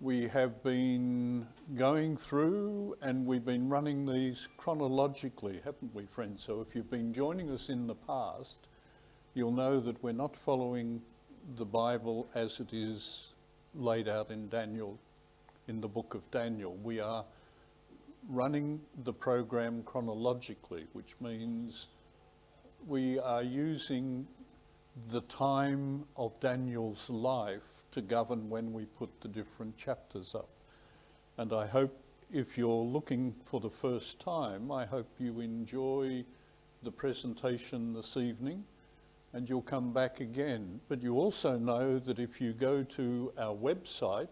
We have been going through and we've been running these chronologically, haven't we, friends? So if you've been joining us in the past, you'll know that we're not following the Bible as it is laid out in Daniel, in the book of Daniel. We are running the program chronologically, which means we are using the time of Daniel's life to govern when we put the different chapters up. And I hope if you're looking for the first time, I hope you enjoy the presentation this evening and you'll come back again. But you also know that if you go to our website,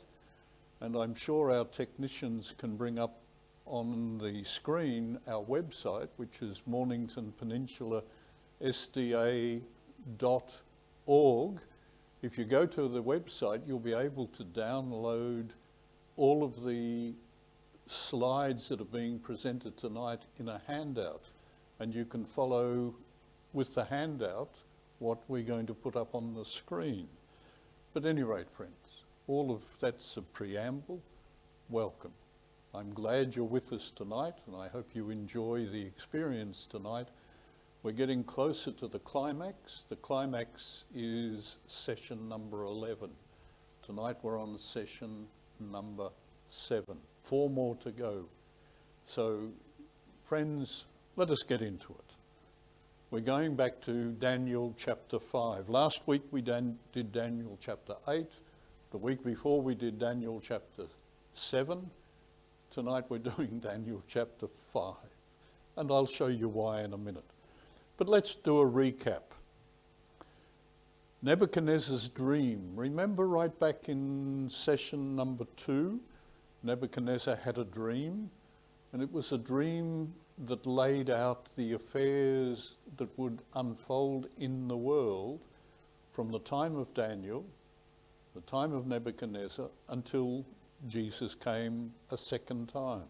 and I'm sure our technicians can bring up on the screen our website, which is Mornington Peninsula SDA.org. If you go to the website, you'll be able to download all of the slides that are being presented tonight in a handout, and you can follow with the handout what we're going to put up on the screen. But at any rate, friends, all of that's a preamble. Welcome. I'm glad you're with us tonight, and I hope you enjoy the experience tonight. We're getting closer to the climax. The climax is session number 11. Tonight we're on session number 7. 4 more to go. So, friends, let us get into it. We're going back to Daniel chapter 5. Last week we did Daniel chapter 8. The week before we did Daniel chapter 7. Tonight we're doing Daniel chapter 5. And I'll show you why in a minute. But let's do a recap. Nebuchadnezzar's dream. Remember right back in session number 2, Nebuchadnezzar had a dream, and it was a dream that laid out the affairs that would unfold in the world from the time of Daniel, the time of Nebuchadnezzar, until Jesus came a second time.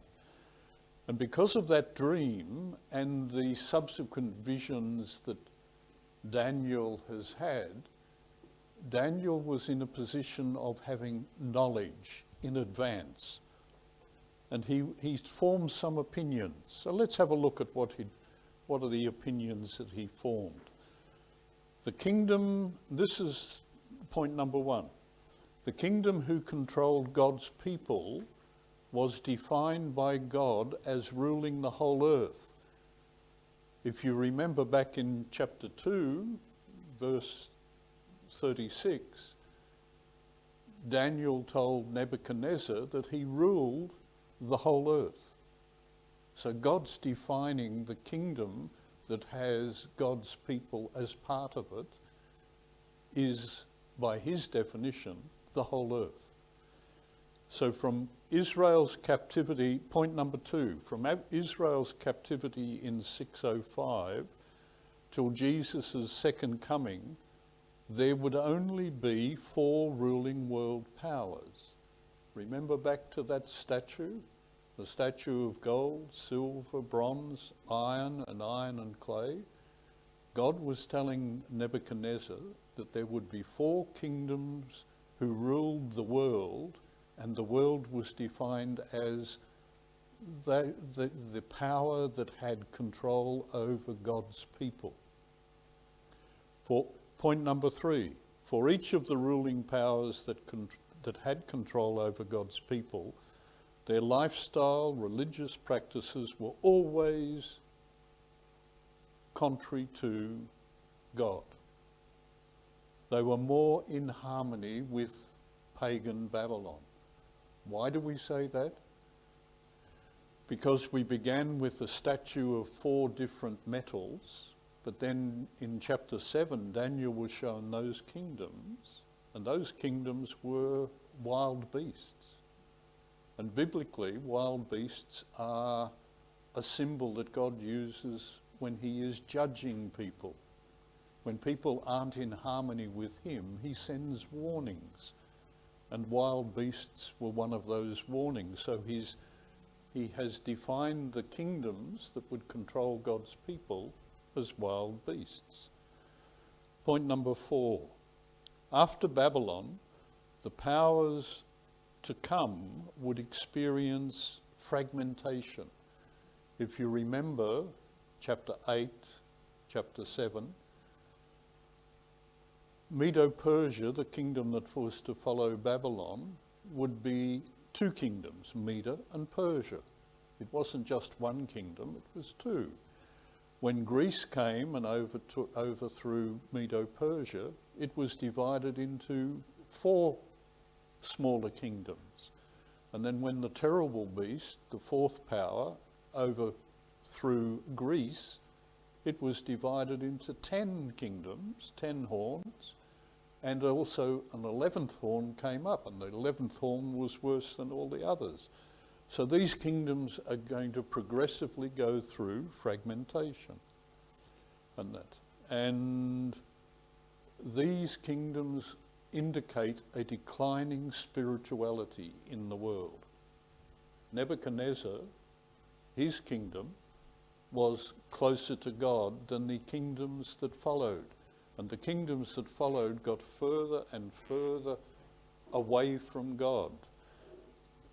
And because of that dream and the subsequent visions that Daniel has had, Daniel was in a position of having knowledge in advance. And he formed some opinions. So let's have a look at what are the opinions that he formed. The kingdom, this is point number 1. The kingdom who controlled God's people was defined by God as ruling the whole earth. If you remember back in chapter 2, verse 36, Daniel told Nebuchadnezzar that he ruled the whole earth. So God's defining the kingdom that has God's people as part of it is, by his definition, the whole earth. So from Israel's captivity, point number 2, from Israel's captivity in 605 till Jesus' second coming, there would only be 4 ruling world powers. Remember back to that statue? The statue of gold, silver, bronze, iron and clay. God was telling Nebuchadnezzar that there would be 4 kingdoms who ruled the world, and the world was defined as the power that had control over God's people. For point number 3, for each of the ruling powers that had control over God's people, their lifestyle, religious practices were always contrary to God. They were more in harmony with pagan Babylon. Why do we say that? Because we began with a statue of 4 different metals, but then in chapter 7, Daniel was shown those kingdoms, and those kingdoms were wild beasts. And biblically, wild beasts are a symbol that God uses when he is judging people. When people aren't in harmony with him, he sends warnings. And wild beasts were one of those warnings. So he has defined the kingdoms that would control God's people as wild beasts. Point number 4. After Babylon, the powers to come would experience fragmentation. If you remember chapter 8, chapter 7, Medo-Persia, the kingdom that was to follow Babylon, would be two kingdoms, Media and Persia. It wasn't just one kingdom, it was two. When Greece came and overthrew Medo-Persia, it was divided into four smaller kingdoms. And then when the terrible beast, the fourth power, overthrew Greece, it was divided into 10 kingdoms, 10 horns, and also an 11th horn came up, and the 11th horn was worse than all the others. So these kingdoms are going to progressively go through fragmentation and these kingdoms indicate a declining spirituality in the world. Nebuchadnezzar, his kingdom, was closer to God than the kingdoms that followed. And the kingdoms that followed got further and further away from God.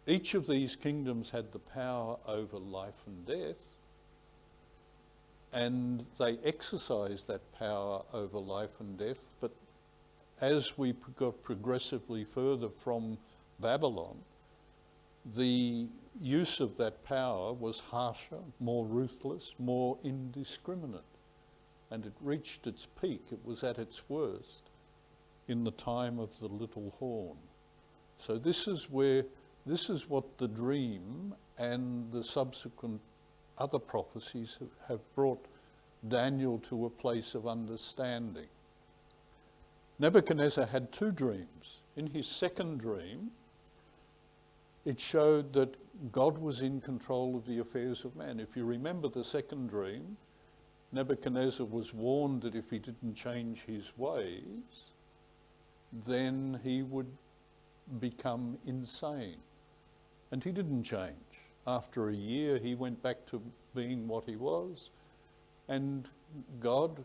Each of these kingdoms had the power over life and death, and they exercised that power over life and death. But as we got progressively further from Babylon, the use of that power was harsher, more ruthless, more indiscriminate. And it reached its peak, it was at its worst in the time of the little horn. So this is what the dream and the subsequent other prophecies have brought Daniel to a place of understanding. Nebuchadnezzar had two dreams. In his second dream, it showed that God was in control of the affairs of man. If you remember the second dream, Nebuchadnezzar was warned that if he didn't change his ways, then he would become insane. And he didn't change. After a year, he went back to being what he was, and God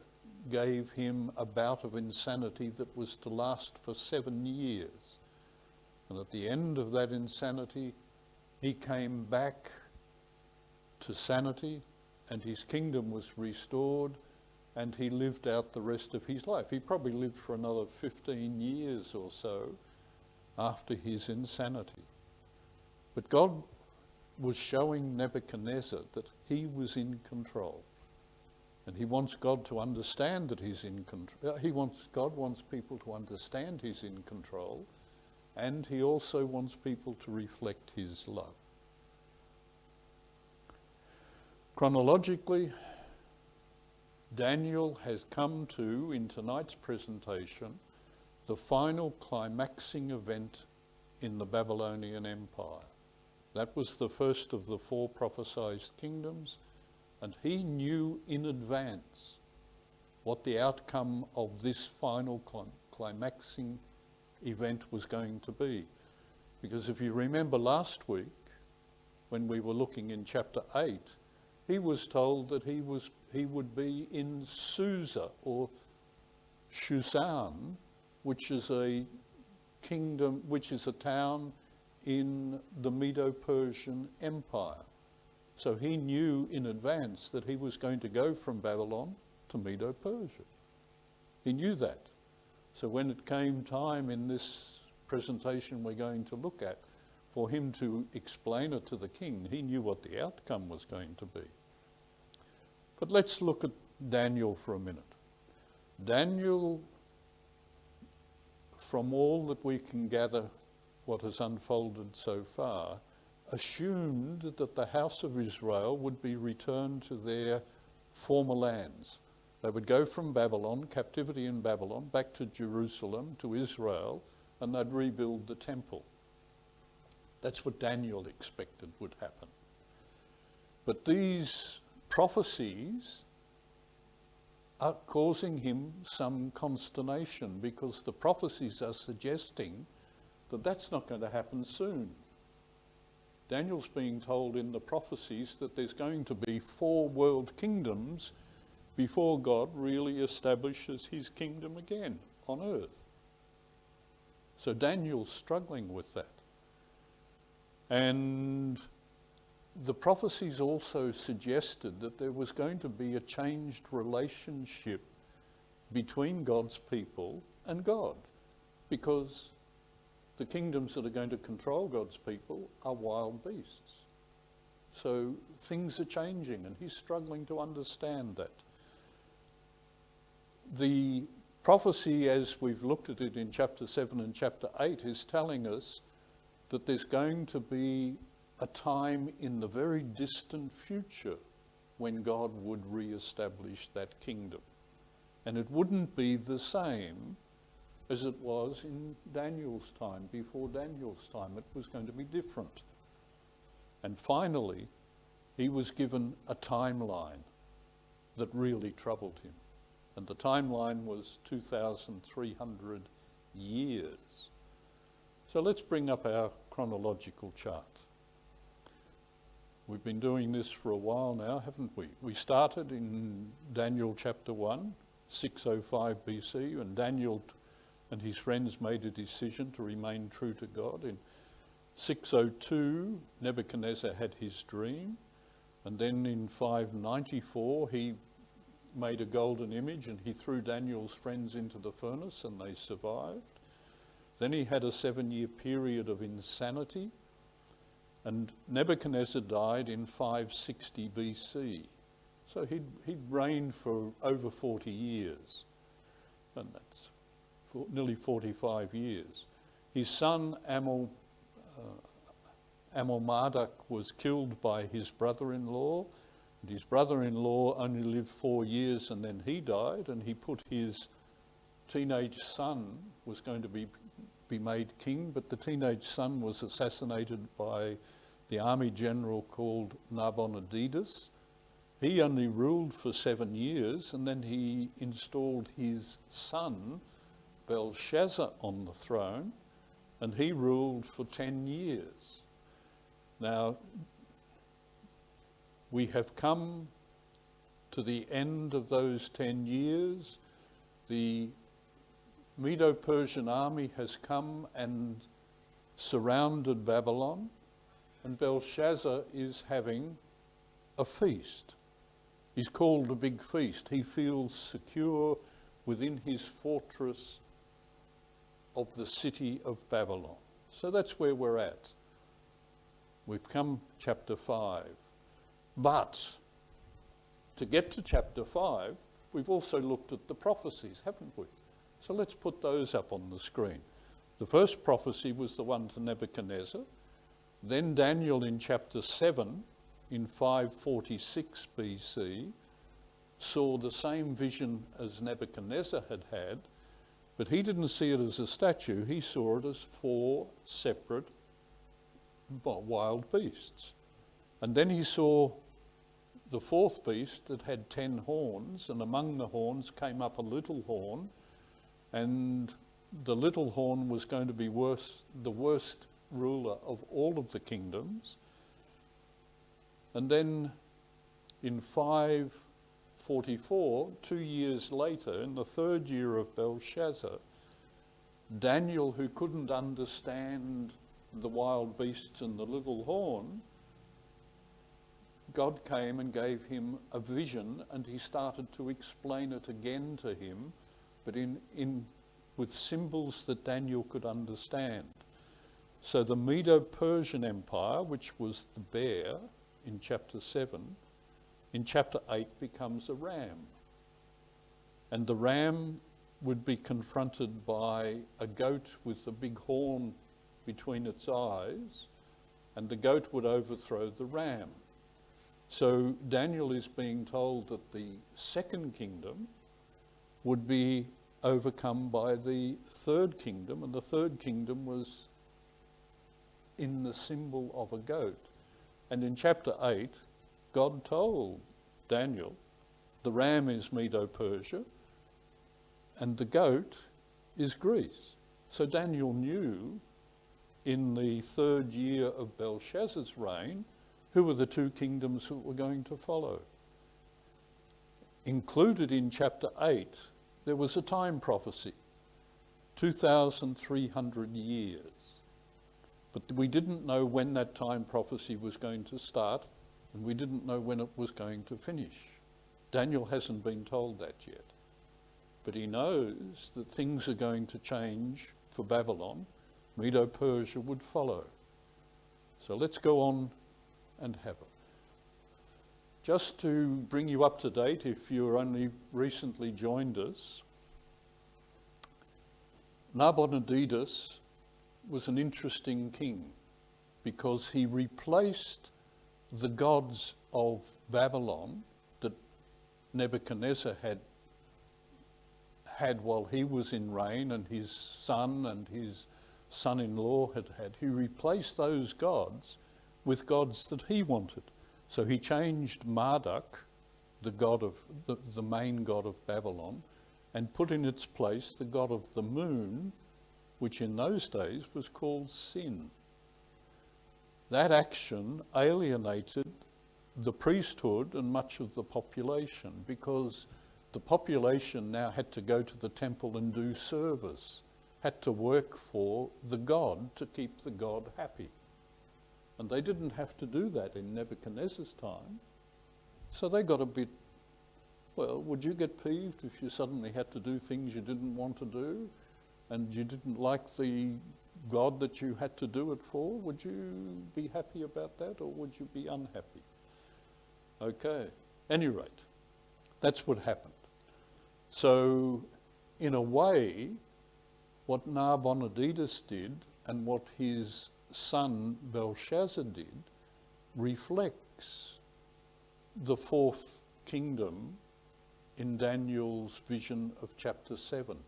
gave him a bout of insanity that was to last for 7 years. And at the end of that insanity, he came back to sanity, and his kingdom was restored, and he lived out the rest of his life. He probably lived for another 15 years or so after his insanity. But God was showing Nebuchadnezzar that he was in control. And he wants God to understand that he's in control. God wants people to understand he's in control, and he also wants people to reflect his love. Chronologically, Daniel has come to, in tonight's presentation, the final climaxing event in the Babylonian Empire. That was the first of the 4 prophesied kingdoms, and he knew in advance what the outcome of this final climaxing event was going to be. Because if you remember last week, when we were looking in chapter 8, he was told that he would be in Susa, or Shushan, which is a kingdom, which is a town in the Medo-Persian Empire. So he knew in advance that he was going to go from Babylon to Medo-Persia. He knew that. So when it came time in this presentation we're going to look at, for him to explain it to the king, he knew what the outcome was going to be. But let's look at Daniel for a minute. Daniel, from all that we can gather what has unfolded so far, assumed that the house of Israel would be returned to their former lands. They would go from Babylon, captivity in Babylon, back to Jerusalem, to Israel, and they'd rebuild the temple. That's what Daniel expected would happen. But these prophecies are causing him some consternation, because the prophecies are suggesting that that's not going to happen soon. Daniel's being told in the prophecies that there's going to be 4 world kingdoms before God really establishes his kingdom again on earth. So Daniel's struggling with that. And the prophecies also suggested that there was going to be a changed relationship between God's people and God, because the kingdoms that are going to control God's people are wild beasts. So things are changing, and he's struggling to understand that. The prophecy, as we've looked at it in chapter 7 and chapter 8, is telling us that there's going to be a time in the very distant future when God would re-establish that kingdom. And it wouldn't be the same as it was in Daniel's time. Before Daniel's time, it was going to be different. And finally, he was given a timeline that really troubled him. And the timeline was 2,300 years. So let's bring up our chronological chart. We've been doing this for a while now, haven't we? We started in Daniel chapter 1, 605 BC, and Daniel and his friends made a decision to remain true to God. In 602, Nebuchadnezzar had his dream, and then in 594, he made a golden image and he threw Daniel's friends into the furnace and they survived. Then he had a 7-year period of insanity, and Nebuchadnezzar died in 560 BC. So he'd reigned for over 40 years, and that's nearly 45 years. His son Amel-Marduk was killed by his brother-in-law, and his brother-in-law only lived 4 years and then he died, and he put his teenage son was going to be made king, but the teenage son was assassinated by the army general called Nabonidus. He only ruled for 7 years, and then he installed his son Belshazzar on the throne, and he ruled for 10 years. Now, we have come to the end of those 10 years. The Medo-Persian army has come and surrounded Babylon, and Belshazzar is having a feast. He's called a big feast. He feels secure within his fortress of the city of Babylon. So that's where we're at. We've come chapter 5. But to get to chapter 5, we've also looked at the prophecies, haven't we? So let's put those up on the screen. The first prophecy was the one to Nebuchadnezzar. Then Daniel in chapter 7, in 546 BC, saw the same vision as Nebuchadnezzar had had, but he didn't see it as a statue. He saw it as 4 separate wild beasts. And then he saw the 4th beast that had 10 horns, and among the horns came up a little horn, and the little horn was going to be the worst ruler of all of the kingdoms. And then in 544, 2 years later, in the 3rd year of Belshazzar, Daniel, who couldn't understand the wild beasts and the little horn, God came and gave him a vision, and he started to explain it again to him, but with symbols that Daniel could understand. So the Medo-Persian Empire, which was the bear in chapter 7, in chapter 8 becomes a ram. And the ram would be confronted by a goat with a big horn between its eyes, and the goat would overthrow the ram. So Daniel is being told that the 2nd kingdom would be overcome by the 3rd kingdom, and the 3rd kingdom was in the symbol of a goat. And in chapter 8, God told Daniel, the ram is Medo-Persia, and the goat is Greece. So Daniel knew in the 3rd year of Belshazzar's reign who were the 2 kingdoms that were going to follow. Included in chapter 8, there was a time prophecy, 2,300 years. But we didn't know when that time prophecy was going to start, and we didn't know when it was going to finish. Daniel hasn't been told that yet. But he knows that things are going to change for Babylon. Medo-Persia would follow. So let's go on and have it. Just to bring you up to date, if you're only recently joined us, Nabonidus was an interesting king because he replaced the gods of Babylon that Nebuchadnezzar had while he was in reign, and his son-in-law had. He replaced those gods with gods that he wanted. So he changed Marduk, the main god of Babylon, and put in its place the god of the moon, which in those days was called Sin. That action alienated the priesthood and much of the population, because the population now had to go to the temple and do service, had to work for the god to keep the god happy. And they didn't have to do that in Nebuchadnezzar's time. So they got a bit, well, would you get peeved if you suddenly had to do things you didn't want to do and you didn't like the God that you had to do it for? Would you be happy about that, or would you be unhappy? Okay, any rate, that's what happened. So in a way, what Nabonidus did and what his son Belshazzar did reflects the fourth kingdom in Daniel's vision of chapter 7,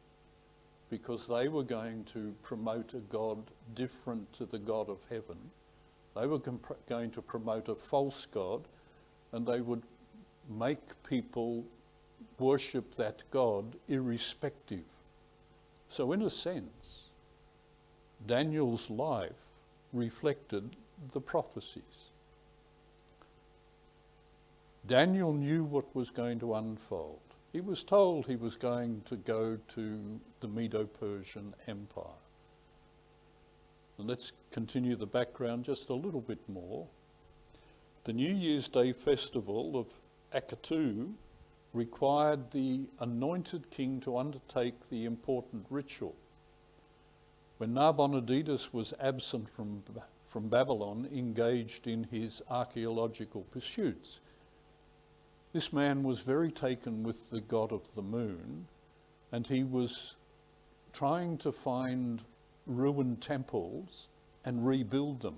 because they were going to promote a God different to the God of heaven. They were going to promote a false God, and they would make people worship that God irrespective. So in a sense, Daniel's life reflected the prophecies. Daniel knew what was going to unfold. He was told he was going to go to the Medo-Persian Empire. And let's continue the background just a little bit more. The New Year's Day festival of Akatu required the anointed king to undertake the important ritual. When Nabonidus was absent from Babylon, engaged in his archaeological pursuits, this man was very taken with the god of the moon, and he was trying to find ruined temples and rebuild them.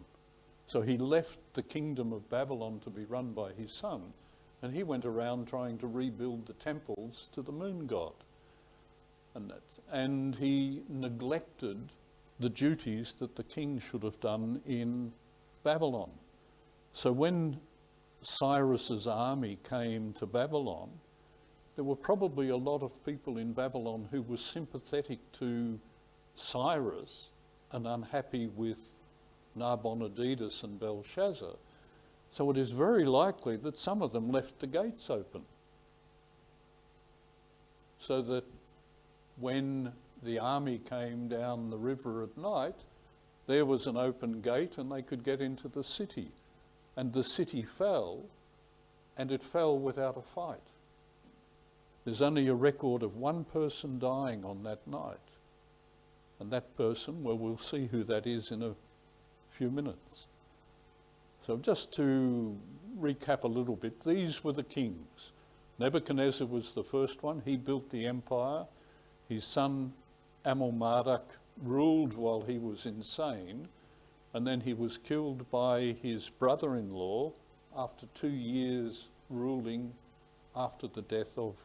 So he left the kingdom of Babylon to be run by his son, and he went around trying to rebuild the temples to the moon god. And he neglected the duties that the king should have done in Babylon. So when Cyrus's army came to Babylon, there were probably a lot of people in Babylon who were sympathetic to Cyrus and unhappy with Nabonidus and Belshazzar. So it is very likely that some of them left the gates open, so that when the army came down the river at night, there was an open gate and they could get into the city. And the city fell, and it fell without a fight. There's only a record of one person dying on that night. And that person, well, we'll see who that is in a few minutes. So just to recap a little bit, these were the kings. Nebuchadnezzar was the first one. He built the empire. His son Amel-Marduk ruled while he was insane, and then he was killed by his brother-in-law after 2 years ruling after the death of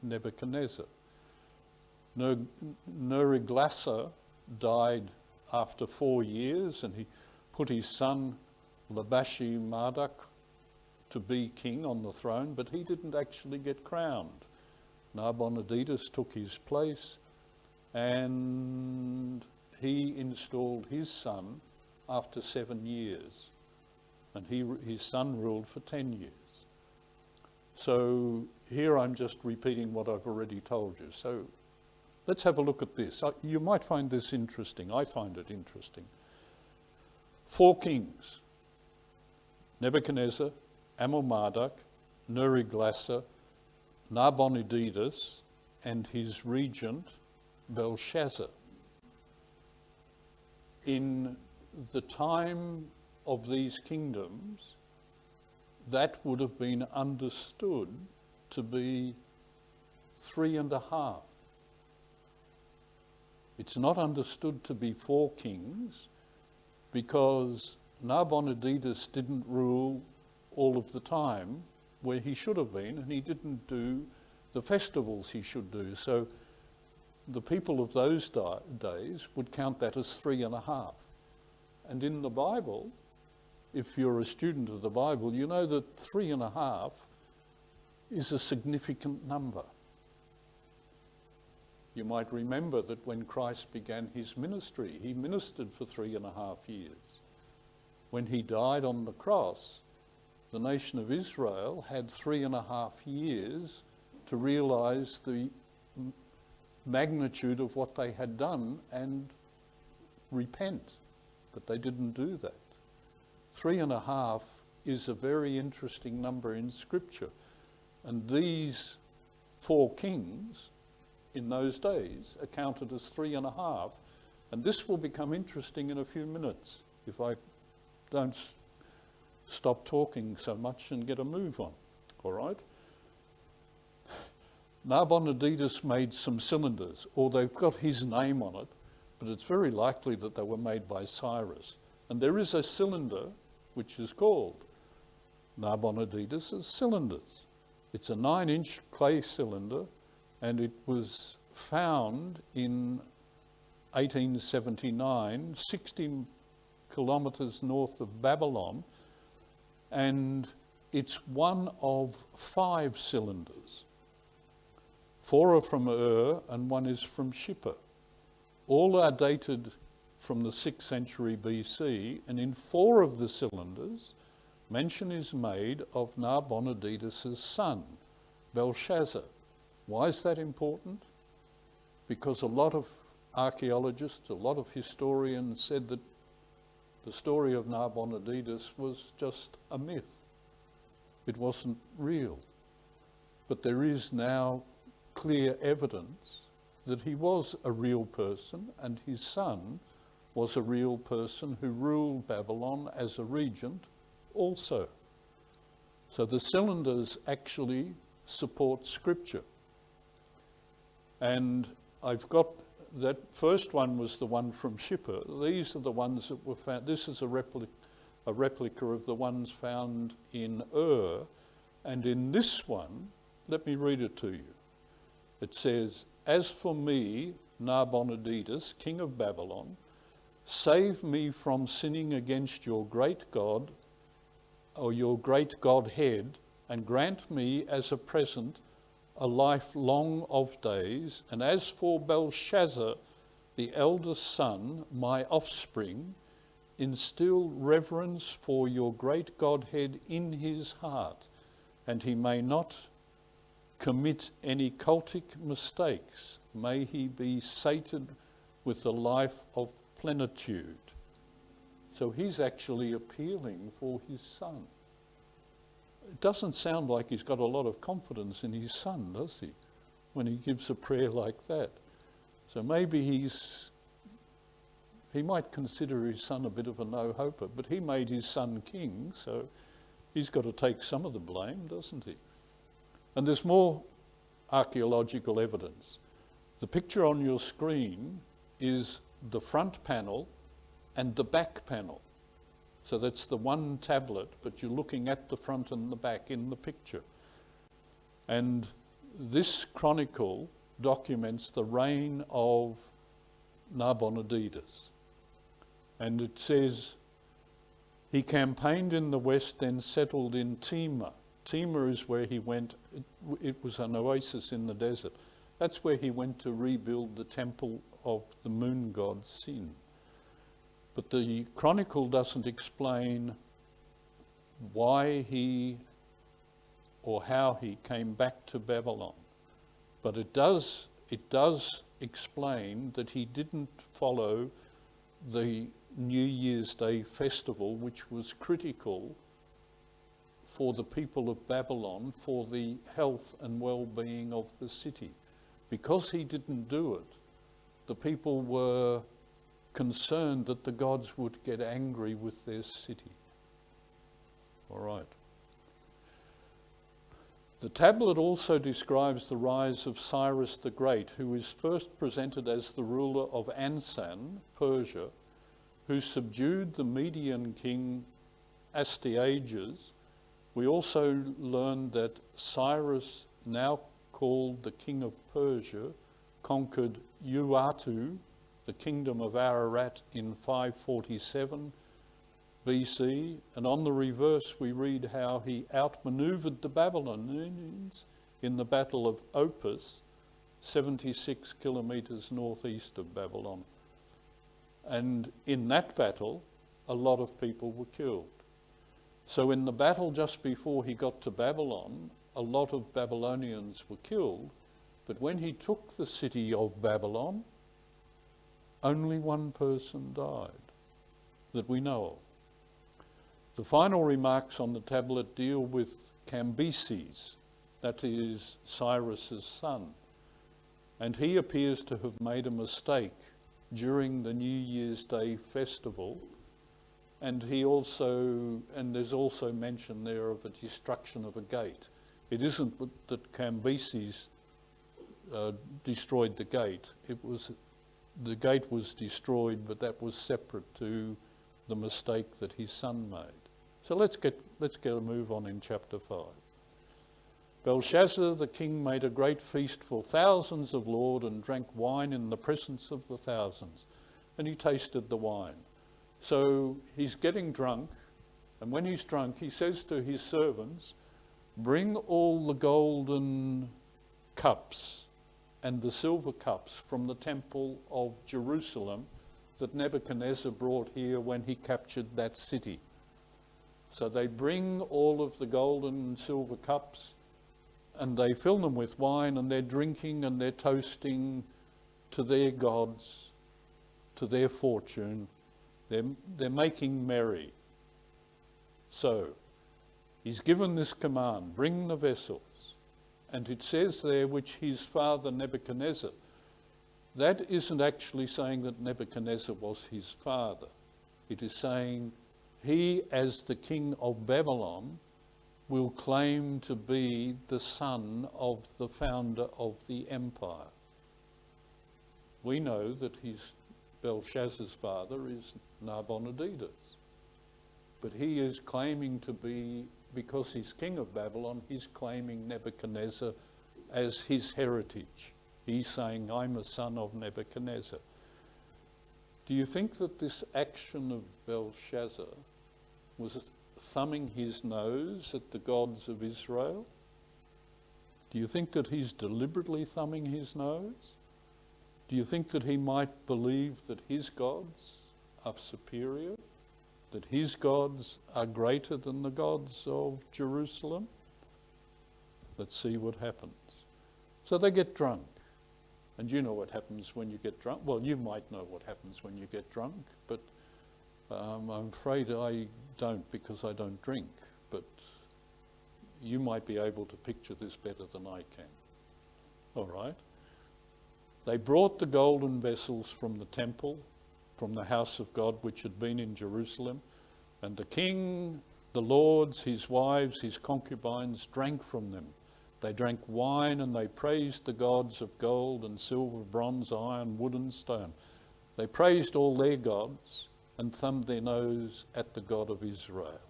Nebuchadnezzar. Neriglissar died after 4 years, and he put his son Labashi-Marduk to be king on the throne, but he didn't actually get crowned. Nabonidus took his place, and he installed his son after 7 years, and his son ruled for 10 years. So here I'm just repeating what I've already told you. So let's have a look at this. You might find this interesting. I find it interesting. 4 kings: Nebuchadnezzar, Amel-Marduk, Neriglissar, Nabonidus, and his regent Belshazzar. In the time of these kingdoms, that would have been understood to be 3.5. It's not understood to be 4 kings because Nabonidus didn't rule all of the time where he should have been, and he didn't do the festivals he should do. So the people of those days would count that as 3.5. And in the Bible, if you're a student of the Bible, you know that 3.5 is a significant number. You might remember that when Christ began his ministry, he ministered for 3.5 years. When he died on the cross, the nation of Israel had 3.5 years to realize the magnitude of what they had done and repent. But they didn't do that. 3.5 is a very interesting number in Scripture. And these 4 kings in those days are counted as 3.5. And this will become interesting in a few minutes if I don't stop talking so much and get a move on. All right? Nabonidus made some cylinders, or they've got his name on it, but it's very likely that they were made by Cyrus. And there is a cylinder which is called Nabonidus' cylinders. It's a 9-inch clay cylinder, and it was found in 1879, 60 kilometres north of Babylon, and it's one of 5 cylinders. 4 are from Ur and 1 is from Shipper. All are dated from the 6th century BC, and in 4 of the cylinders, mention is made of Nabonidus' son, Belshazzar. Why is that important? Because a lot of archaeologists, a lot of historians said that the story of Nabonidus was just a myth. It wasn't real. But there is now clear evidence that he was a real person, and his son was a real person who ruled Babylon as a regent also. So the cylinders actually support Scripture. And I've got that first one was the one from Shipper. These are the ones that were found. This is a replica of the ones found in Ur. And in this one, let me read it to you. It says, "As for me, Nabonidus, king of Babylon, save me from sinning against your great God, or your great Godhead, and grant me as a present a life long of days. And as for Belshazzar, the eldest son, my offspring, instill reverence for your great Godhead in his heart, and he may not commit any cultic mistakes. May he be sated with the life of plenitude." So he's actually appealing for his son. It doesn't sound like he's got a lot of confidence in his son, does he, when he gives a prayer like that? So maybe he might consider his son a bit of a no-hoper, but he made his son king, so he's got to take some of the blame, doesn't he? And there's more archaeological evidence. The picture on your screen is the front panel and the back panel. So that's the one tablet, but you're looking at the front and the back in the picture. And this chronicle documents the reign of Nabonidus. And it says, he campaigned in the west, then settled in Tema. Tema is where he went. It was an oasis in the desert. That's where he went to rebuild the temple of the moon god Sin. But the chronicle doesn't explain why he or how he came back to Babylon. But it does explain that he didn't follow the New Year's Day festival, which was critical for the people of Babylon, for the health and well-being of the city. Because he didn't do it, the people were concerned that the gods would get angry with their city. All right. The tablet also describes the rise of Cyrus the Great, who is first presented as the ruler of Ansan, Persia, who subdued the Median king Astyages. We also learned that Cyrus, now called the king of Persia, conquered Urartu, the kingdom of Ararat, in 547 BC, and on the reverse we read how he outmaneuvered the Babylonians in the Battle of Opis, 76 kilometres northeast of Babylon. And in that battle, a lot of people were killed. So in the battle just before he got to Babylon, a lot of Babylonians were killed, but when he took the city of Babylon, only one person died that we know of. The final remarks on the tablet deal with Cambyses, that is Cyrus's son, and he appears to have made a mistake during the New Year's Day festival, and there's also mention there of a destruction of a gate. It isn't that Cambyses destroyed the gate. The gate was destroyed, but that was separate to the mistake that his son made. So let's get a move on in chapter 5. Belshazzar the king made a great feast for thousands of lord and drank wine in the presence of the thousands. And he tasted the wine. So he's getting drunk, and when he's drunk, he says to his servants, "Bring all the golden cups and the silver cups from the temple of Jerusalem that Nebuchadnezzar brought here when he captured that city." So they bring all of the golden and silver cups, and they fill them with wine, and they're drinking and they're toasting to their gods, to their fortune. They're making merry. So he's given this command, bring the vessels. And it says there, which his father Nebuchadnezzar. That isn't actually saying that Nebuchadnezzar was his father. It is saying he, as the king of Babylon, will claim to be the son of the founder of the empire. We know that Belshazzar's father is Nabonidus, but he is claiming to be, because he's king of Babylon, he's claiming Nebuchadnezzar as his heritage. He's saying, I'm a son of Nebuchadnezzar. Do you think that this action of Belshazzar was thumbing his nose at the gods of Israel? Do you think that he's deliberately thumbing his nose? Do you think that he might believe that his gods are superior? That his gods are greater than the gods of Jerusalem? Let's see what happens. So they get drunk. And you know what happens when you get drunk. Well, you might know what happens when you get drunk, but I'm afraid I don't, because I don't drink. But you might be able to picture this better than I can. All right. They brought the golden vessels from the temple, from the house of God, which had been in Jerusalem, and the king, the lords, his wives, his concubines drank from them. They drank wine, and they praised the gods of gold and silver, bronze, iron, wood and stone. They praised all their gods and thumbed their nose at the God of Israel.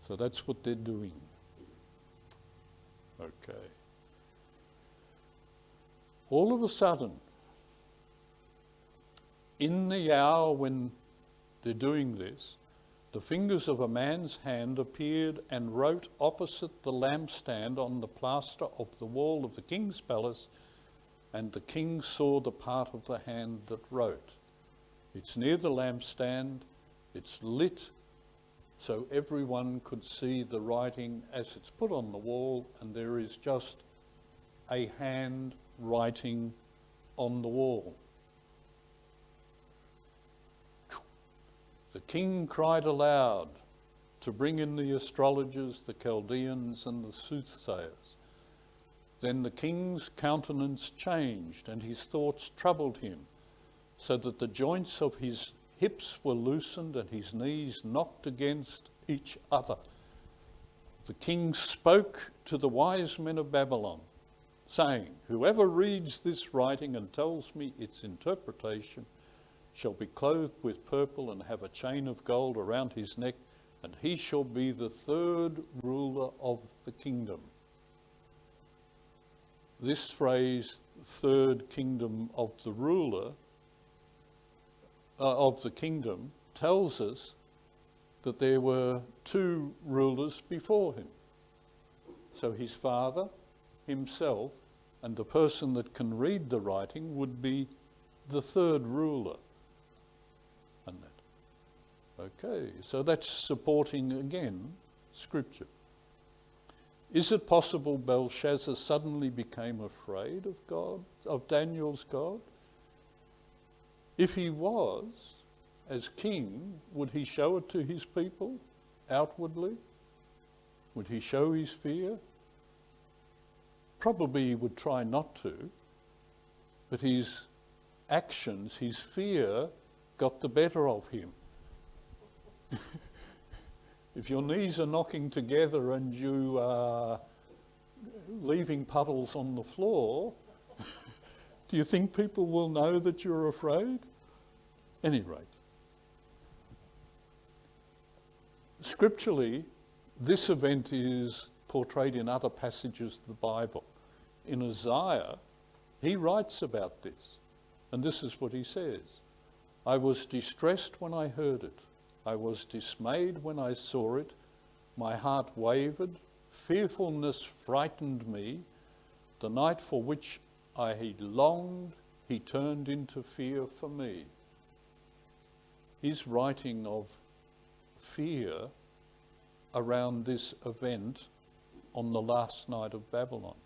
So that's what they're doing. Okay. All of a sudden, in the hour when they're doing this, the fingers of a man's hand appeared and wrote opposite the lampstand on the plaster of the wall of the king's palace, and the king saw the part of the hand that wrote. It's near the lampstand, it's lit, so everyone could see the writing as it's put on the wall, and there is just a hand writing on the wall. The king cried aloud to bring in the astrologers, the Chaldeans and the soothsayers. Then the king's countenance changed and his thoughts troubled him, so that the joints of his hips were loosened and his knees knocked against each other. The king spoke to the wise men of Babylon, saying, "Whoever reads this writing and tells me its interpretation shall be clothed with purple and have a chain of gold around his neck, and he shall be the third ruler of the kingdom." This phrase, third kingdom of the ruler, of the kingdom, tells us that there were two rulers before him. So his father, himself, and the person that can read the writing would be the third ruler. And that. Okay, so that's supporting again Scripture. Is it possible Belshazzar suddenly became afraid of God, of Daniel's God? If he was, as king, would he show it to his people outwardly? Would he show his fear? Probably he would try not to, but his actions, his fear, got the better of him. If your knees are knocking together and you are leaving puddles on the floor, do you think people will know that you're afraid? Any rate, scripturally, this event is portrayed in other passages of the Bible. In Isaiah, he writes about this, and this is what he says: "I was distressed when I heard it. I was dismayed when I saw it. My heart wavered. Fearfulness frightened me. The night for which I longed, he turned into fear for me." He's writing of fear around this event on the last night of Babylon.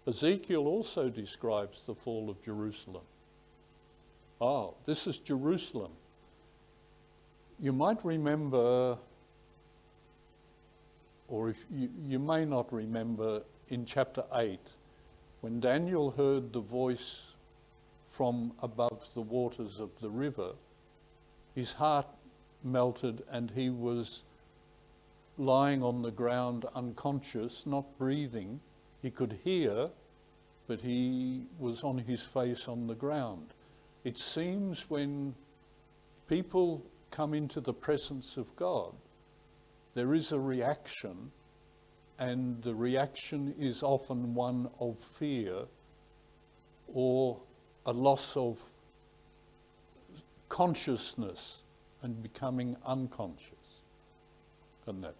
Ezekiel also describes the fall of Jerusalem. Oh, this is Jerusalem. You might remember, or if you may not remember, in chapter 8, when Daniel heard the voice from above the waters of the river, his heart melted and he was lying on the ground unconscious, not breathing. He could hear, but he was on his face on the ground. It seems when people come into the presence of God, there is a reaction, and the reaction is often one of fear or a loss of consciousness and becoming unconscious. And that.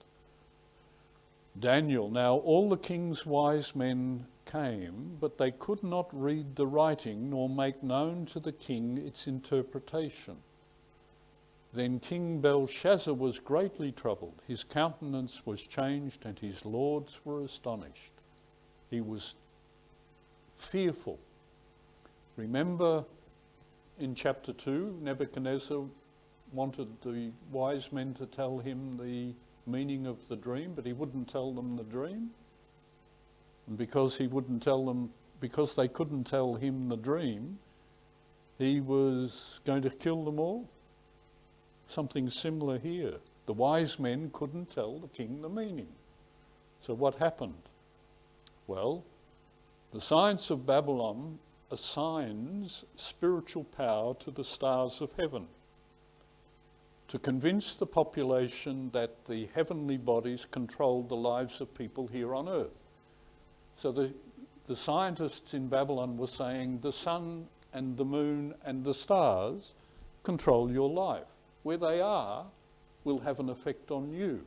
Daniel, now all the king's wise men came, but they could not read the writing nor make known to the king its interpretation. Then King Belshazzar was greatly troubled. His countenance was changed and his lords were astonished. He was fearful. Remember in chapter 2, Nebuchadnezzar wanted the wise men to tell him the meaning of the dream, but he wouldn't tell them the dream. And because he wouldn't tell them, because they couldn't tell him the dream, he was going to kill them all. Something similar here. The wise men couldn't tell the king the meaning. So what happened? Well, the science of Babylon assigns spiritual power to the stars of heaven to convince the population that the heavenly bodies controlled the lives of people here on earth. So the scientists in Babylon were saying the sun and the moon and the stars control your life. Where they are will have an effect on you.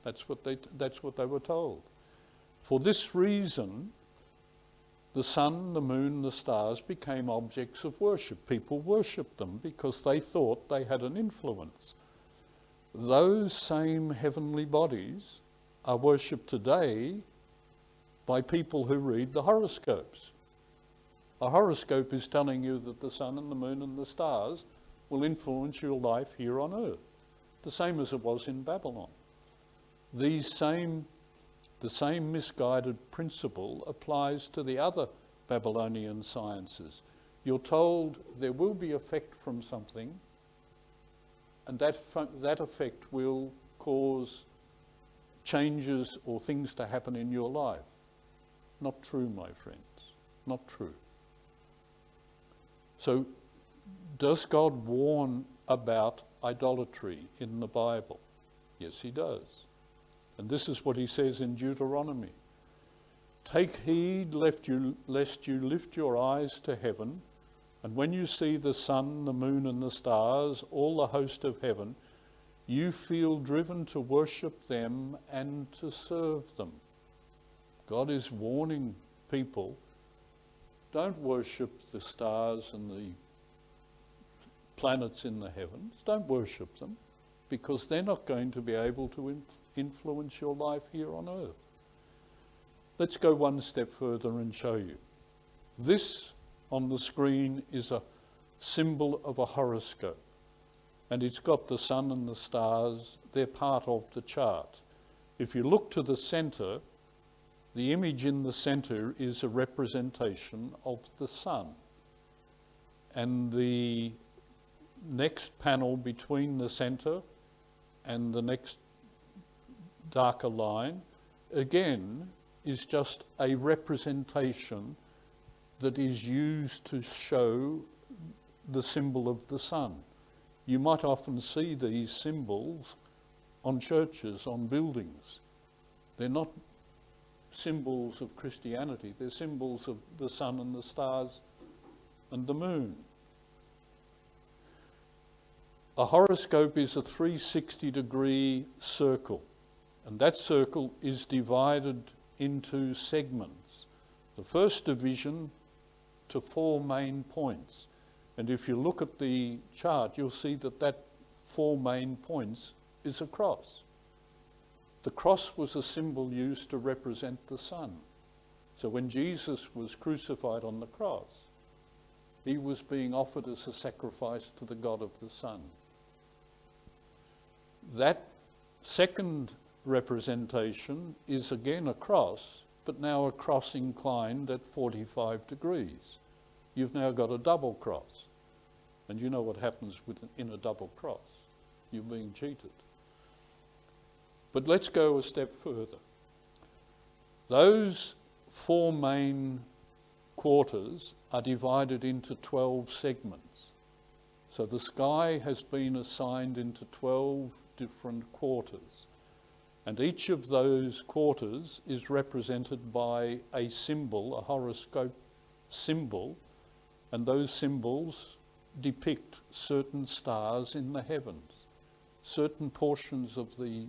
That's what they were told. For this reason, the sun, the moon, the stars became objects of worship. People worshipped them because they thought they had an influence. Those same heavenly bodies are worshipped today by people who read the horoscopes. A horoscope is telling you that the sun and the moon and the stars will influence your life here on earth. the same as it was in Babylon. The same misguided principle applies to the other Babylonian sciences. You're told there will be effect from something, and that effect will cause changes or things to happen in your life. Not true, my friends. Not true. So, does God warn about idolatry in the Bible? Yes, he does. And this is what he says in Deuteronomy. Take heed lest you lift your eyes to heaven, and when you see the sun, the moon and the stars, all the host of heaven, you feel driven to worship them and to serve them. God is warning people, don't worship the stars and the planets in the heavens. Don't worship them, because they're not going to be able to influence your life here on earth. Let's go one step further and show you. This on the screen is a symbol of a horoscope, and it's got the sun and the stars. They're part of the chart. If you look to the centre, the image in the centre is a representation of the sun, and the next panel between the centre and the next darker line, again, is just a representation that is used to show the symbol of the sun. You might often see these symbols on churches, on buildings. They're not symbols of Christianity, they're symbols of the sun and the stars and the moon. A horoscope is a 360-degree circle, and that circle is divided into segments. The first division to 4 main points. And if you look at the chart, you'll see that 4 main points is a cross. The cross was a symbol used to represent the sun. So when Jesus was crucified on the cross, he was being offered as a sacrifice to the God of the sun. That second representation is again a cross, but now a cross inclined at 45 degrees. You've now got a double cross. And you know what happens in a double cross. You're being cheated. But let's go a step further. Those 4 main quarters are divided into 12 segments. So the sky has been assigned into 12 different quarters. And each of those quarters is represented by a symbol, a horoscope symbol, and those symbols depict certain stars in the heavens. Certain portions of the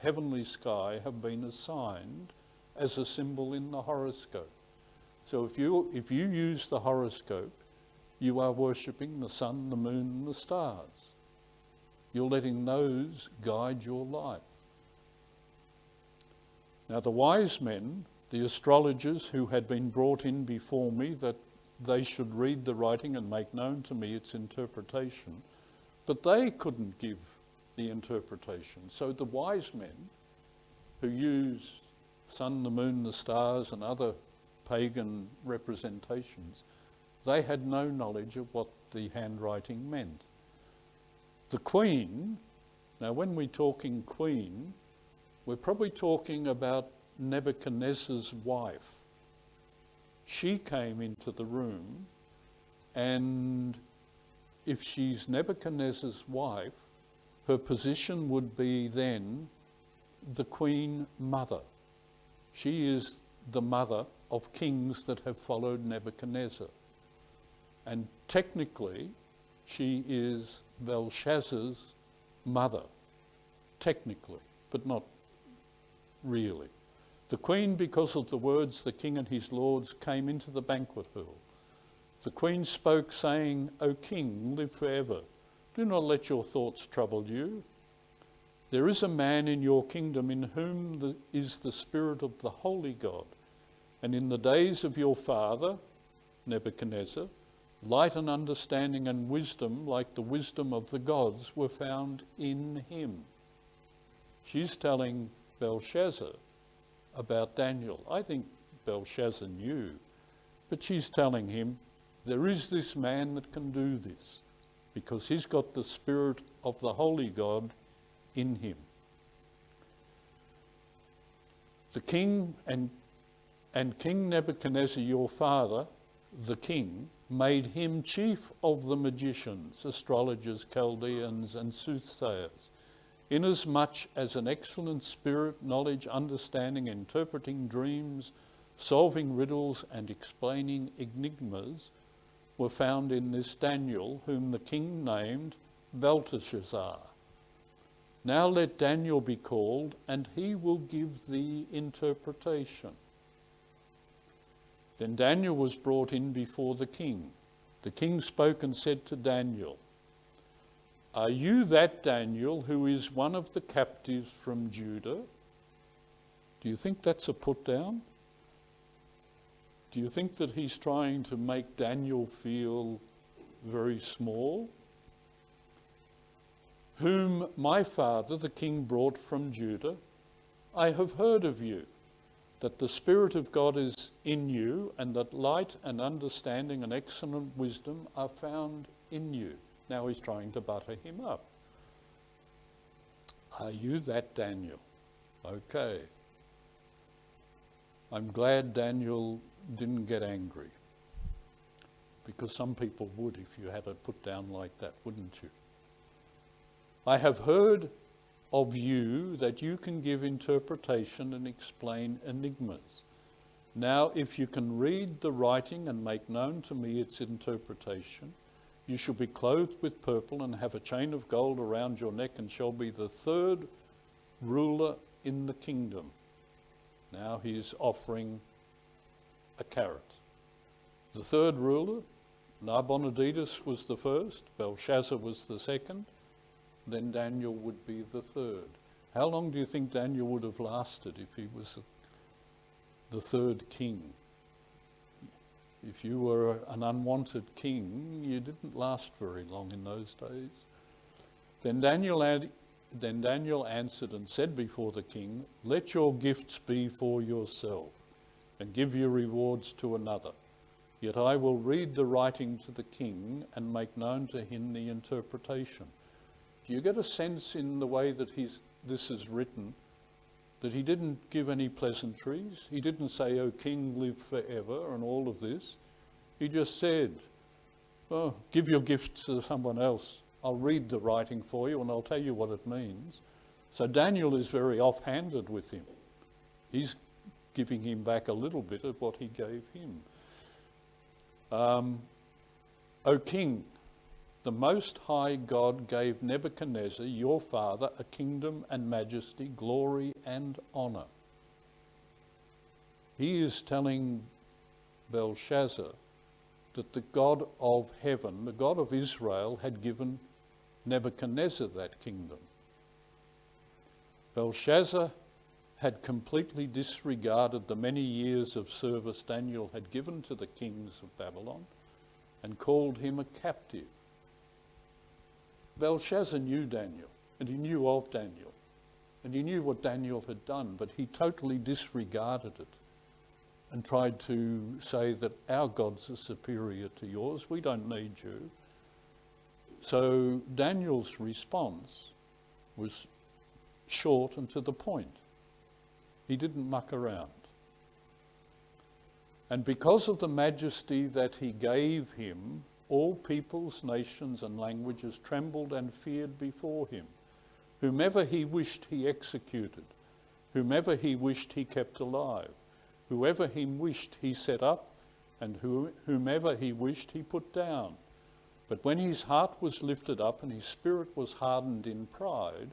heavenly sky have been assigned as a symbol in the horoscope. So if you use the horoscope, you are worshipping the sun, the moon and the stars. You're letting those guide your life. Now the wise men, the astrologers who had been brought in before me that they should read the writing and make known to me its interpretation, but they couldn't give the interpretation. So the wise men who use sun, the moon, the stars and other pagan representations, they had no knowledge of what the handwriting meant. The queen, now when we're talking queen, we're probably talking about Nebuchadnezzar's wife. She came into the room, and if she's Nebuchadnezzar's wife, her position would be then the queen mother. She is the mother of kings that have followed Nebuchadnezzar. And technically, she is Belshazzar's mother, technically, but not really. The queen, because of the words the king and his lords, came into the banquet hall. The queen spoke, saying, O king, live forever. Do not let your thoughts trouble you. There is a man in your kingdom in whom is the spirit of the holy God. And in the days of your father, Nebuchadnezzar, Light and understanding and wisdom, like the wisdom of the gods, were found in him. She's telling Belshazzar about Daniel. I think Belshazzar knew, but she's telling him, there is this man that can do this, because he's got the spirit of the holy God in him. The king and King Nebuchadnezzar, your father, the king, made him chief of the magicians, astrologers, Chaldeans, and soothsayers, inasmuch as an excellent spirit, knowledge, understanding, interpreting dreams, solving riddles, and explaining enigmas were found in this Daniel, whom the king named Belteshazzar. Now let Daniel be called, and he will give the interpretation. Then Daniel was brought in before the king. The king spoke and said to Daniel, "Are you that Daniel who is one of the captives from Judah?" Do you think that's a put down? Do you think that he's trying to make Daniel feel very small? "Whom my father, the king, brought from Judah, I have heard of you, that the Spirit of God is in you, and that light and understanding and excellent wisdom are found in you." Now he's trying to butter him up. Are you that Daniel? Okay. I'm glad Daniel didn't get angry, because some people would if you had a put down like that, wouldn't you? "I have heard of you that you can give interpretation and explain enigmas. Now, if you can read the writing and make known to me its interpretation, you shall be clothed with purple and have a chain of gold around your neck, and shall be the third ruler in the kingdom." Now he's offering a carrot. The third ruler, Nabonidus, was the first, Belshazzar was the second, then Daniel would be the third. How long do you think Daniel would have lasted if he was the third king? If you were an unwanted king, you didn't last very long in those days. Then Daniel answered and said before the king, "Let your gifts be for yourself, and give your rewards to another. Yet I will read the writing to the king and make known to him the interpretation." Do you get a sense in the way that this is written, that he didn't give any pleasantries? He didn't say, "O king, live forever," and all of this. He just said, "Oh, give your gifts to someone else. I'll read the writing for you and I'll tell you what it means." So Daniel is very offhanded with him. He's giving him back a little bit of what he gave him. "O king, the Most High God gave Nebuchadnezzar, your father, a kingdom and majesty, glory and honor." He is telling Belshazzar that the God of heaven, the God of Israel, had given Nebuchadnezzar that kingdom. Belshazzar had completely disregarded the many years of service Daniel had given to the kings of Babylon and called him a captive. Belshazzar knew Daniel, and he knew of Daniel, and he knew what Daniel had done, but he totally disregarded it and tried to say that our gods are superior to yours, we don't need you. So Daniel's response was short and to the point. He didn't muck around. And because of the majesty that he gave him, all peoples, nations, and languages trembled and feared before him. Whomever he wished he executed, whomever he wished he kept alive, whoever he wished he set up, and whomever he wished he put down. But when his heart was lifted up and his spirit was hardened in pride,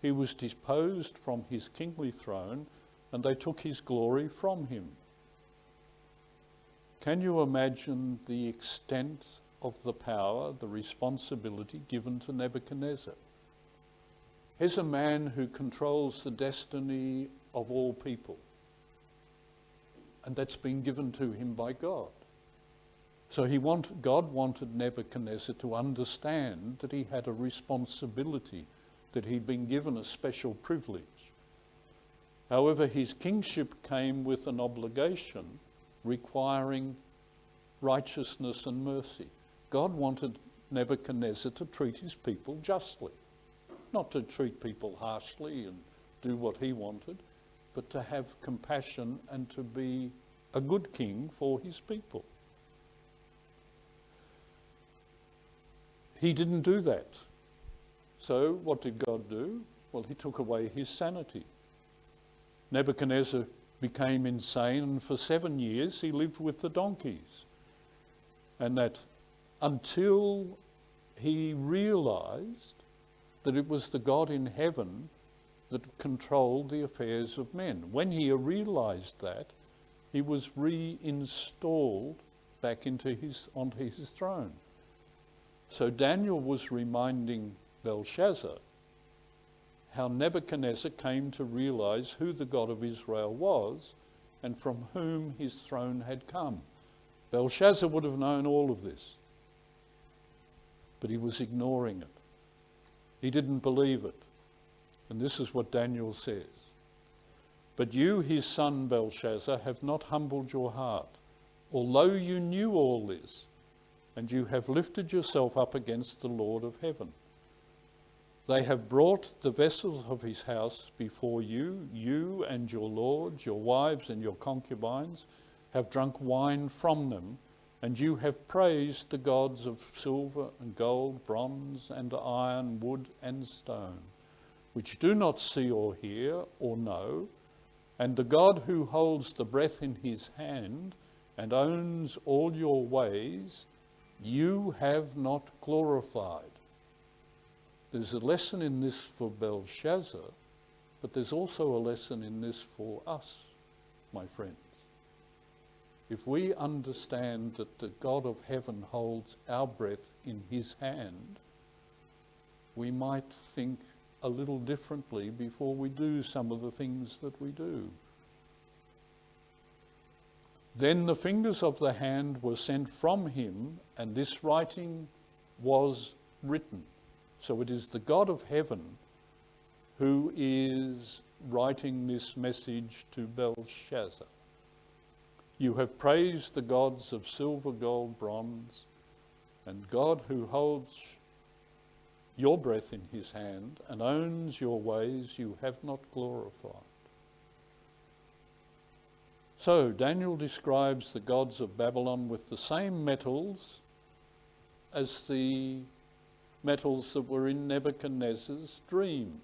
he was deposed from his kingly throne, and they took his glory from him. Can you imagine the extent of the power, the responsibility given to Nebuchadnezzar? Here's a man who controls the destiny of all people, and that's been given to him by God. So God wanted Nebuchadnezzar to understand that he had a responsibility, that he'd been given a special privilege. However, his kingship came with an obligation requiring righteousness and mercy. God wanted Nebuchadnezzar to treat his people justly, not to treat people harshly and do what he wanted, but to have compassion and to be a good king for his people. He didn't do that. So what did God do? Well, he took away his sanity. Nebuchadnezzar became insane, and for 7 years he lived with the donkeys. And that until he realized that it was the God in heaven that controlled the affairs of men. When he realized that, he was reinstalled back onto his throne. So Daniel was reminding Belshazzar how Nebuchadnezzar came to realize who the God of Israel was and from whom his throne had come. Belshazzar would have known all of this, but he was ignoring it. He didn't believe it. And this is what Daniel says. But you, his son Belshazzar, have not humbled your heart, although you knew all this, and you have lifted yourself up against the Lord of heaven. They have brought the vessels of his house before you, you and your lords, your wives and your concubines have drunk wine from them, and you have praised the gods of silver and gold, bronze and iron, wood and stone, which do not see or hear or know, and the God who holds the breath in his hand and owns all your ways, you have not glorified. There's a lesson in this for Belshazzar, but there's also a lesson in this for us, my friends. If we understand that the God of heaven holds our breath in his hand, we might think a little differently before we do some of the things that we do. Then the fingers of the hand were sent from him, and this writing was written. So it is the God of heaven who is writing this message to Belshazzar. You have praised the gods of silver, gold, bronze, and God who holds your breath in his hand and owns your ways, you have not glorified. So Daniel describes the gods of Babylon with the same metals as the metals that were in Nebuchadnezzar's dream.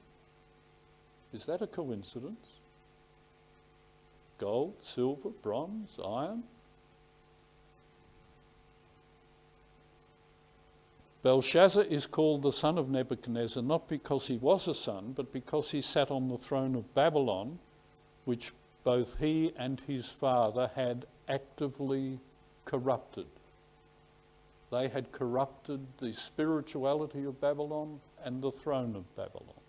Is that a coincidence? Gold, silver, bronze, iron? Belshazzar is called the son of Nebuchadnezzar not because he was a son, but because he sat on the throne of Babylon, which both he and his father had actively corrupted. They had corrupted the spirituality of Babylon and the throne of Babylon.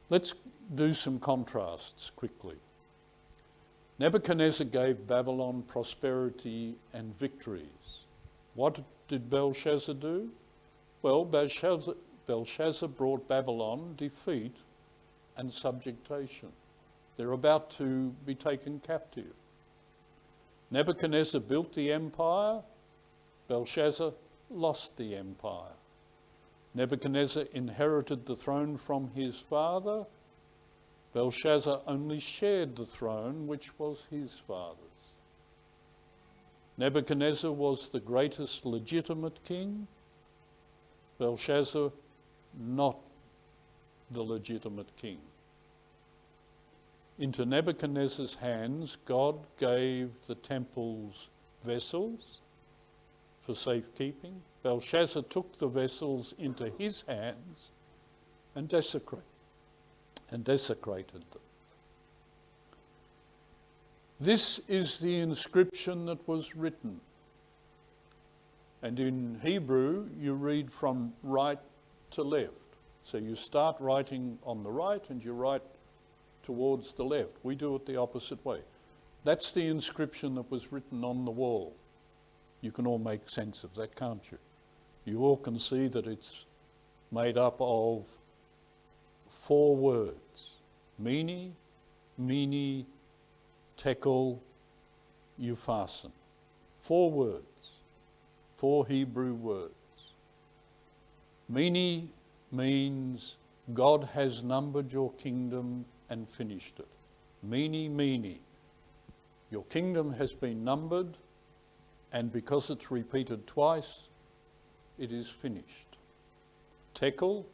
Let's do some contrasts quickly. Nebuchadnezzar gave Babylon prosperity and victories. What did Belshazzar do? Well, Belshazzar brought Babylon defeat and subjugation. They're about to be taken captive. Nebuchadnezzar built the empire, Belshazzar lost the empire. Nebuchadnezzar inherited the throne from his father, Belshazzar only shared the throne which was his father's. Nebuchadnezzar was the greatest legitimate king, Belshazzar not the legitimate king. Into Nebuchadnezzar's hands, God gave the temple's vessels for safekeeping. Belshazzar took the vessels into his hands and desecrated them. This is the inscription that was written. And in Hebrew, you read from right to left. So you start writing on the right and you write towards the left. We do it the opposite way. That's the inscription that was written on the wall. You can all make sense of that, can't you? You all can see that it's made up of 4 words. Mene, mene, tekel, upharsin. 4 words. 4 Hebrew words. Mene means God has numbered your kingdom and finished it. Mene, mene. Your kingdom has been numbered, and because it's repeated twice, it is finished. Tekel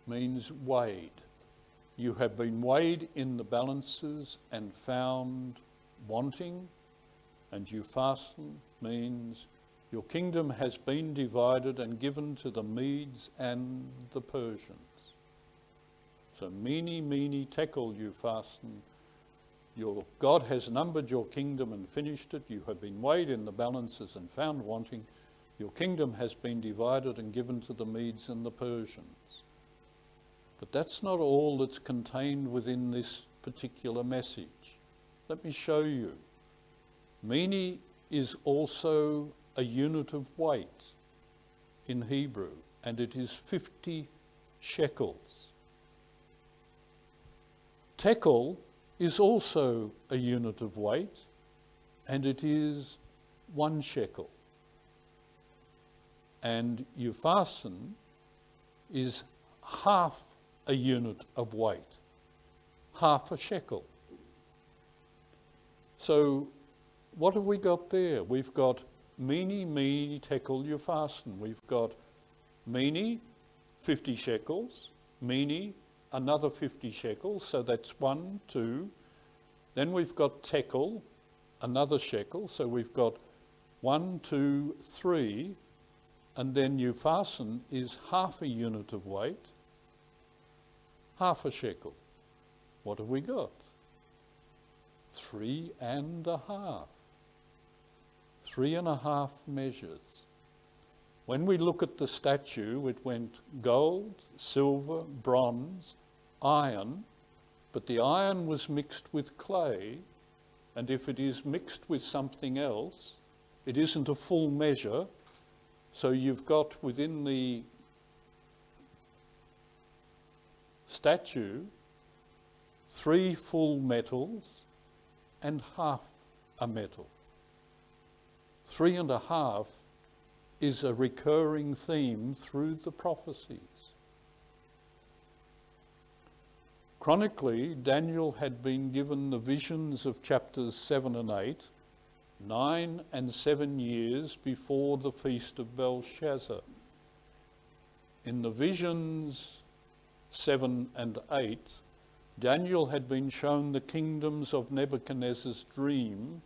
means weighed. You have been weighed in the balances and found wanting, and upharsin means your kingdom has been divided and given to the Medes and the Persians. So mene, mene, tekel, upharsin. Your God has numbered your kingdom and finished it. You have been weighed in the balances and found wanting. Your kingdom has been divided and given to the Medes and the Persians. But that's not all that's contained within this particular message. Let me show you. Mene is also a unit of weight in Hebrew, and it is 50 shekels. Tekel is also a unit of weight, and it is 1 shekel. And upharsin is half a unit of weight, half a shekel. So what have we got there? We've got mene, mene, tekel, upharsin. We've got mene, 50 shekels, mene, another 50 shekels, so that's 1, 2. Then we've got tekel, another shekel, so we've got 1, 2, 3, and then upharsin is half a unit of weight, half a shekel. What have we got? 3.5. 3.5 measures. When we look at the statue, it went gold, silver, bronze, iron, but the iron was mixed with clay, and if it is mixed with something else, it isn't a full measure, so you've got within the statue 3 full metals and half a metal. 3.5 is a recurring theme through the prophecies. Chronically, Daniel had been given the visions of chapters 7 and 8, 9 and 7 years before the feast of Belshazzar. In the visions 7 and 8, Daniel had been shown the kingdoms of Nebuchadnezzar's dream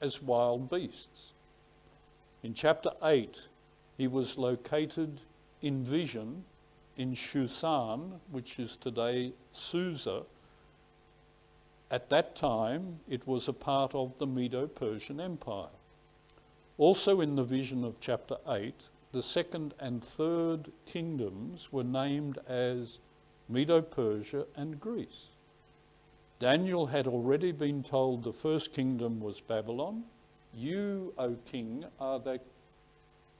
as wild beasts. In chapter 8, he was located in vision in Shushan, which is today Susa. At that time, it was a part of the Medo-Persian Empire. Also in the vision of chapter 8, the 2nd and 3rd kingdoms were named as Medo-Persia and Greece. Daniel had already been told the first kingdom was Babylon. You, O king, are the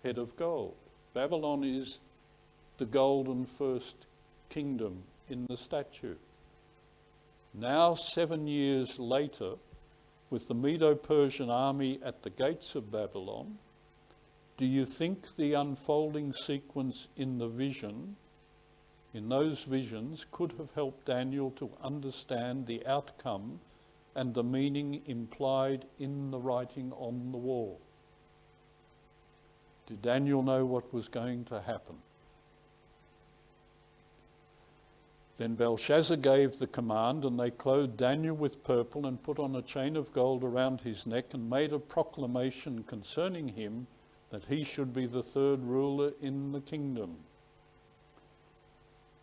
head of gold. Babylon is the golden first kingdom in the statue. Now, 7 years later, with the Medo-Persian army at the gates of Babylon, do you think the unfolding sequence in the vision, in those visions, could have helped Daniel to understand the outcome and the meaning implied in the writing on the wall? Did Daniel know what was going to happen? Then Belshazzar gave the command, and they clothed Daniel with purple and put on a chain of gold around his neck and made a proclamation concerning him that he should be the 3rd ruler in the kingdom.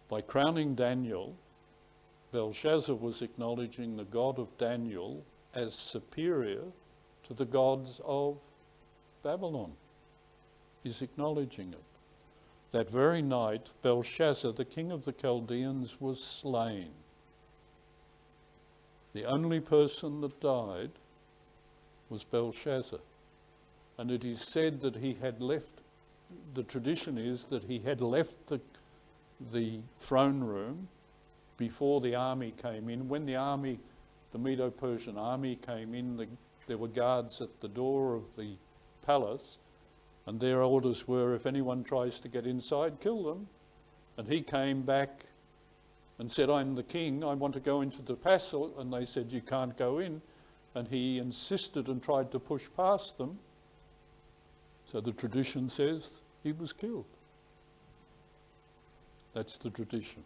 By crowning Daniel, Belshazzar was acknowledging the God of Daniel as superior to the gods of Babylon. He's acknowledging it. That very night, Belshazzar, the king of the Chaldeans, was slain. The only person that died was Belshazzar. And it is said that he had left, the tradition is that he had left the throne room before the army came in. When the Medo-Persian army came in, there were guards at the door of the palace, and their orders were, if anyone tries to get inside, kill them. And he came back and said, I'm the king, I want to go into the castle. And they said, you can't go in. And he insisted and tried to push past them. So the tradition says he was killed. That's the tradition.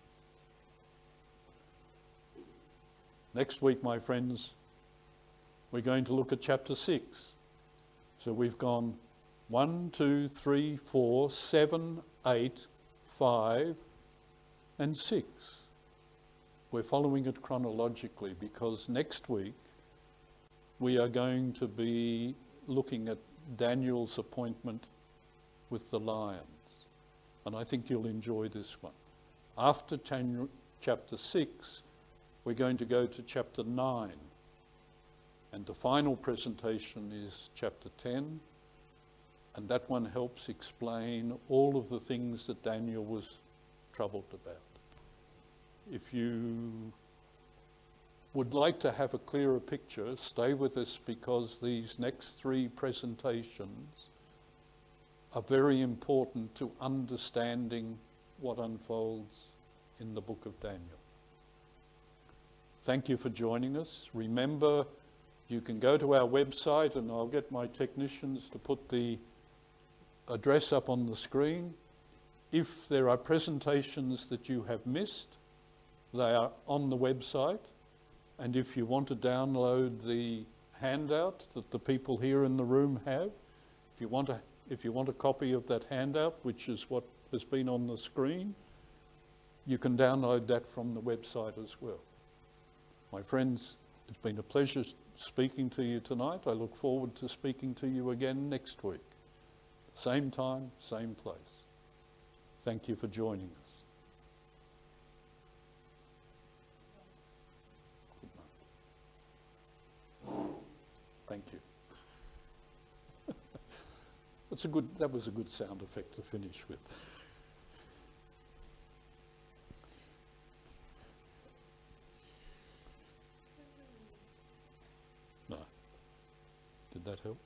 Next week, my friends, we're going to look at chapter 6. So we've gone 1, 2, 3, 4, 7, 8, 5, and 6. We're following it chronologically because next week we are going to be looking at Daniel's appointment with the lions. And I think you'll enjoy this one. After chapter 6, we're going to go to chapter 9. And the final presentation is chapter 10. And that one helps explain all of the things that Daniel was troubled about. If you would like to have a clearer picture, stay with us because these next 3 presentations are very important to understanding what unfolds in the book of Daniel. Thank you for joining us. Remember, you can go to our website and I'll get my technicians to put the address up on the screen. If there are presentations that you have missed, they are on the website. And if you want to download the handout that the people here in the room have, if you want a copy of that handout, which is what has been on the screen, you can download that from the website as well. My friends, it's been a pleasure speaking to you tonight. I look forward to speaking to you again next week. Same time, same place. Thank you for joining us. Good night. Thank you. That was a good sound effect to finish with. No. Did that help?